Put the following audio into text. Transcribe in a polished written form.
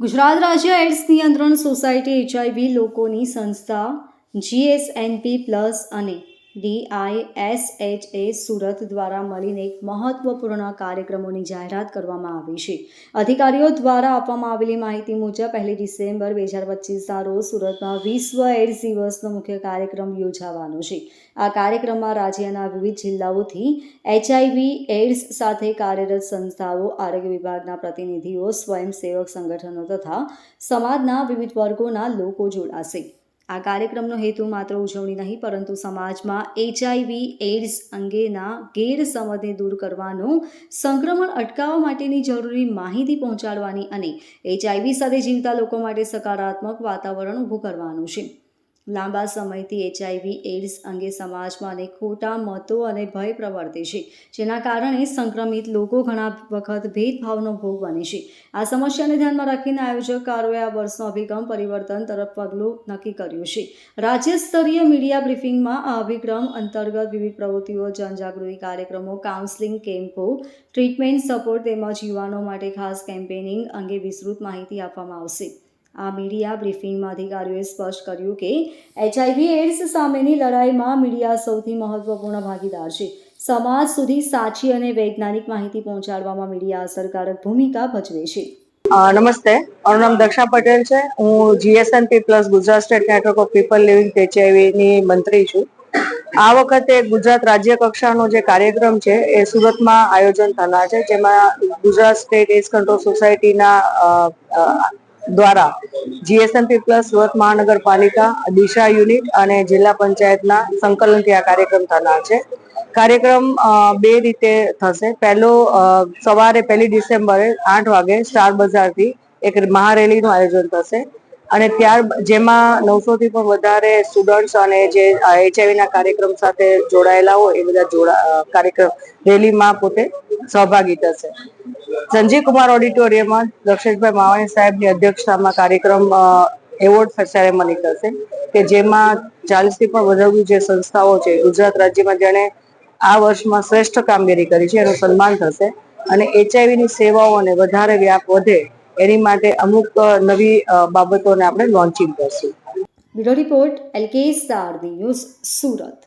ગુજરાત રાજ્ય એડ્સ નિયંત્રણ society HIV લોકોની સંસ્થા GSNP પ્લસ અને DISHA સુરત દ્વારા મળીને એક મહત્વપૂર્ણ કાર્યક્રમોની જાહેરાત કરવામાં આવી છે. અધિકારીઓ દ્વારા આપવામાં આવેલી માહિતી મુજબ 1 ડિસેમ્બર 2025ના રોજ સુરતમાં વિશ્વ એડ્સ દિવસનો મુખ્ય કાર્યક્રમ યોજાવાનો છે. આ કાર્યક્રમમાં રાજ્યના વિવિધ જિલ્લાઓથી HIV એડ્સ સાથે કાર્યરત સંસ્થાઓ, આરોગ્ય વિભાગના પ્રતિનિધિઓ, સ્વયંસેવક સંગઠનો તથા સમાજના વિવિધ વર્ગોના લોકો જોડાશે. આ કાર્યક્રમનો હેતુ માત્ર ઉજવણી નહીં પરંતુ સમાજમાં HIV એડ્સ અંગેના ગેરસમજને દૂર કરવાનો, સંક્રમણ અટકાવવા માટેની જરૂરી માહિતી પહોંચાડવાની અને HIV સાથે જીવતા લોકો માટે સકારાત્મક વાતાવરણ ઊભું કરવાનું છે. લાંબા સમયથી HIV એડ્સ અંગે સમાજમાં અનેક ખોટા મતો અને ભય પ્રવર્તે છે, જેના કારણે સંક્રમિત લોકો ઘણા વખત ભેદભાવનો ભોગ બને છે. આ સમસ્યાને ધ્યાનમાં રાખીને આયોજકોએ આ વર્ષનો અભિગમ પરિવર્તન તરફ પગલું નક્કી કર્યું છે. રાજ્ય સ્તરીય મીડિયા બ્રીફિંગમાં આ અભિગમ અંતર્ગત વિવિધ પ્રવૃત્તિઓ, જનજાગૃતિ કાર્યક્રમો, કાઉન્સેલિંગ કેમ્પો, ટ્રીટમેન્ટ સપોર્ટ તેમજ યુવાનો માટે ખાસ કેમ્પેનિંગ અંગે વિસ્તૃત માહિતી આપવામાં આવશે. આ મીડિયા બ્રીફિંગમાં અધિકારીઓએ સ્પષ્ટ કર્યું કે HIV એડ્સ સામેની લડાઈમાં મીડિયા સૌથી મહત્વપૂર્ણ ભાગીદાર છે. સમાજ સુધી સાચી અને વૈજ્ઞાનિક માહિતી પહોંચાડવામાં મીડિયા અસરકારક ભૂમિકા ભજવે છે. નમસ્તે, મારું નામ દક્ષા પટેલ છે. હું GSNP plus Gujarat state network of people living HIV ની મંત્રી છું. આ વખતે ગુજરાત રાજ્ય કક્ષાનો જે કાર્યક્રમ છે એ સુરતમાં આયોજન થનાર છે, જેમાં ગુજરાત સ્ટેટ એડ્સ કંટ્રોલ સોસાયટીના દ્વારા GSNP પ્લસ સુરત મહાનગરપાલિકા, દિશા યુનિટ અને જિલ્લા પંચાયતના સંકલનથી આ કાર્યક્રમ થનાર છે. કાર્યક્રમ બે રીતે થશે. પહેલો સવારે 1 ડિસેમ્બરે 8 વાગે સ્ટાર બજારથી એક મહારેલીનું આયોજન થશે અને જેમાં 900 થી પણ વધારે સ્ટુડન્ટ્સ અને જે HIV ના કાર્યક્રમ સાથે જોડાયેલા હોય એ બધા કાર્યક્રમ રેલીમાં પોતે સહભાગી થશે. સંજીવ કુમાર ઓડિટોરિયમમાં દક્ષેશભાઈ માવાણી સાહેબની અધ્યક્ષતામાં કાર્યક્રમ એવોર્ડ સેરેમની થશે કે જેમાં 40 થી પણ વધુ જે સંસ્થાઓ છે ગુજરાત રાજ્યમાં જેણે આ વર્ષમાં શ્રેષ્ઠ કામગીરી કરી છે એનું સન્માન થશે અને HIV ની સેવાઓને વધારે વ્યાપ વધે એની માટે અમુક નવી બાબતોને આપણે લોન્ચિંગ કરશું. Bureau report LK star news Surat.